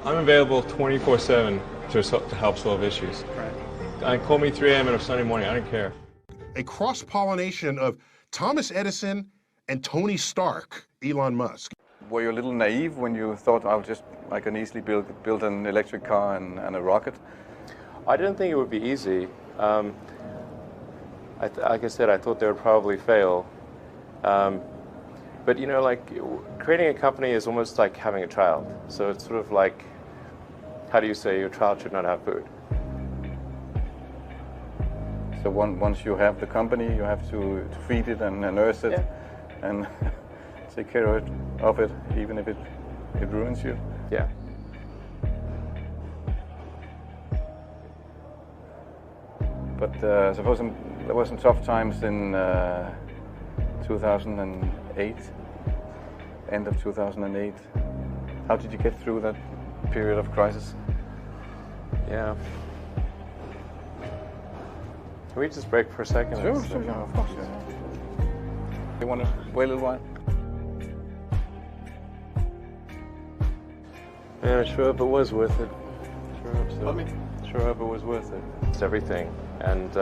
I'm available 24/7 to help solve issues. Right. Call me 3 a.m. on a Sunday morning, I don't care. A cross-pollination of Thomas Edison and Tony Stark, Elon Musk. Were you a little naive when you thought I can easily build an electric car and a rocket? I didn't think it would be easy. Like I said, I thought they would probably fail. But you know, like creating a company is almost like having a child. So it's sort of like, how do you say your child should not have food? So once you have the company, you have to feed it and nurse it, and take care of it, even if it ruins you. Yeah. But suppose there were some tough times in 2008, end of 2008. How did you get through that period of crisis? Yeah. Can we just break for a second? Sure, of course. You want to wait a little while? Yeah, sure hope it was worth it. Sure hope so. Sure hope it was worth it. It's everything. And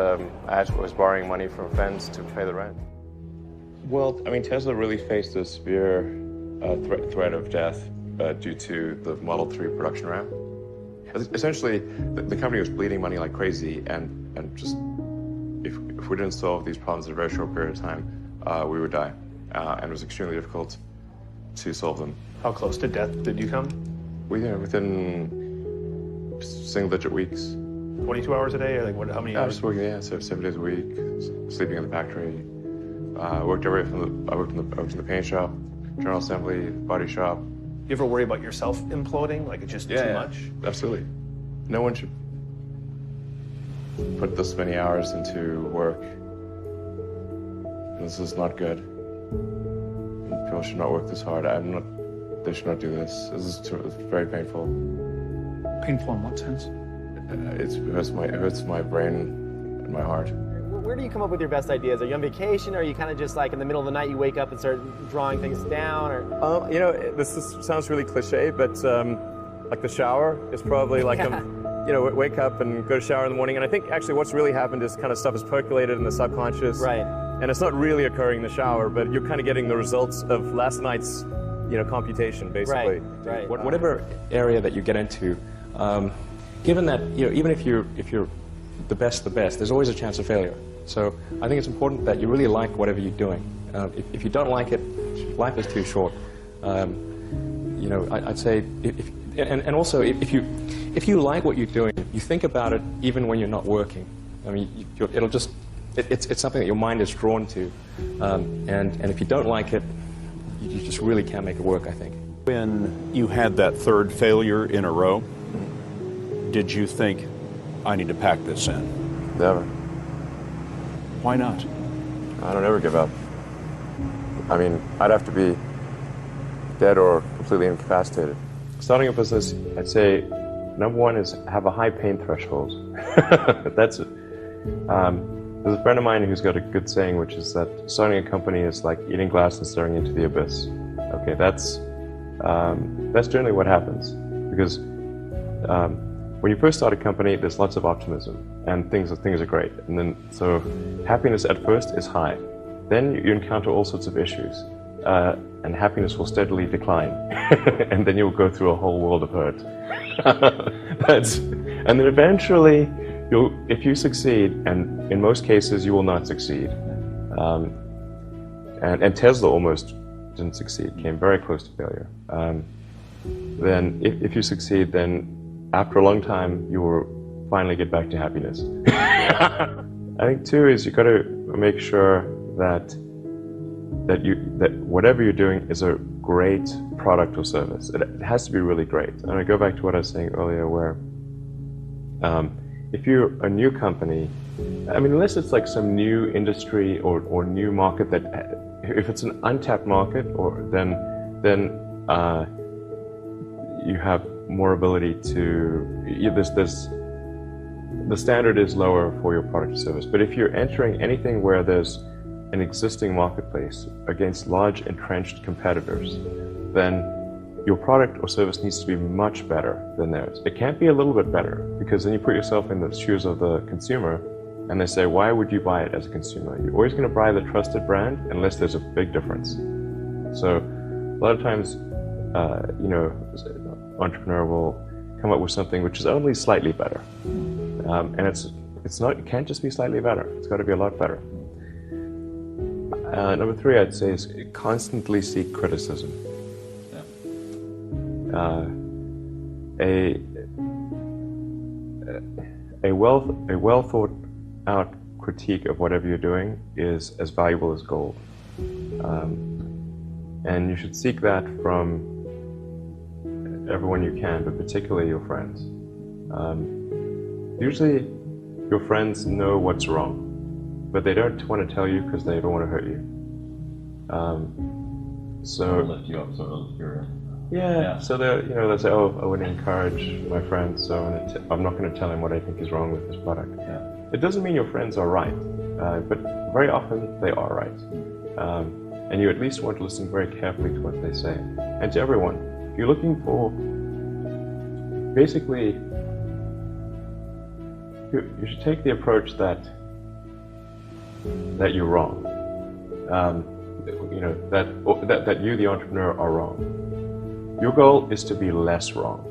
I was borrowing money from friends to pay the rent. Well, I mean, Tesla really faced a severe threat of death due to the Model 3 production ramp. Essentially, the company was bleeding money like crazy, and just if we didn't solve these problems in a very short period of time, we would die. And it was extremely difficult to solve them. How close to death did you come? Within single-digit weeks. 22 hours a day, or like what? How many I hours? was working, so 7 days a week, sleeping in the factory. I worked in the paint shop, general assembly, body shop. You ever worry about yourself imploding? Like it's just too much? Absolutely. No one should put this many hours into work. This is not good. People should not work this hard. They should not do this. It's very painful. Painful in what sense? It hurts my brain and my heart. Where do you come up with your best ideas? Are you on vacation, or are you kind of just like in the middle of the night you wake up and start drawing things down? Or you know, sounds really cliche, but like the shower is probably like you know, wake up and go to shower in the morning. And I think actually what's really happened is kind of stuff is percolated in the subconscious. Right. And it's not really occurring in the shower, but you're kind of getting the results of last night's, you know, computation, basically. Right. Whatever area that you get into, given that, you know, even if you're the best, there's always a chance of failure. So I think it's important that you really like whatever you're doing. If you don't like it, life is too short. You know, I'd say, and also if you like what you're doing, you think about it even when you're not working. I mean, it's something that your mind is drawn to, and if you don't like it, you just really can't make it work, I think. When you had that third failure in a row, did you think, I need to pack this in? Never. Why not? I don't ever give up. I mean, I'd have to be dead or completely incapacitated. Starting a business, I'd say, number one is have a high pain threshold. That's it. There's a friend of mine who's got a good saying, which is that starting a company is like eating glass and staring into the abyss. Okay, that's generally what happens, because when you first start a company, there's lots of optimism and things are great, and then so happiness at first is high. Then you encounter all sorts of issues, and happiness will steadily decline, and then you'll go through a whole world of hurt. And then eventually, if you succeed, and in most cases you will not succeed, and Tesla almost didn't succeed, came very close to failure. Then if you succeed, then after a long time you will finally get back to happiness. I think too is you've got to make sure that whatever you're doing is a great product or service. It has to be really great. And I go back to what I was saying earlier, where if you're a new company, I mean, unless it's like some new industry or new market that, if it's an untapped market, or then you have more ability to, the standard is lower for your product or service. But if you're entering anything where there's an existing marketplace against large entrenched competitors, then your product or service needs to be much better than theirs. It can't be a little bit better, because then you put yourself in the shoes of the consumer and they say, why would you buy it as a consumer? You're always going to buy the trusted brand unless there's a big difference. So a lot of times, you know, an entrepreneur will come up with something which is only slightly better. And it can't just be slightly better. It's got to be a lot better. Number 3, I'd say, is constantly seek criticism. A well thought out critique of whatever you're doing is as valuable as gold. And you should seek that from everyone you can, but particularly your friends. Usually your friends know what's wrong, but they don't want to tell you because they don't want to hurt you. So lift you up, sort of. yeah. So they'll say, oh, I wouldn't encourage my friend, so I'm not going to tell him what I think is wrong with this product. Yeah. It doesn't mean your friends are right, but very often they are right. And you at least want to listen very carefully to what they say. And to everyone, if you're looking for, basically, you should take the approach that you're wrong. You know, that you, the entrepreneur, are wrong. Your goal is to be less wrong.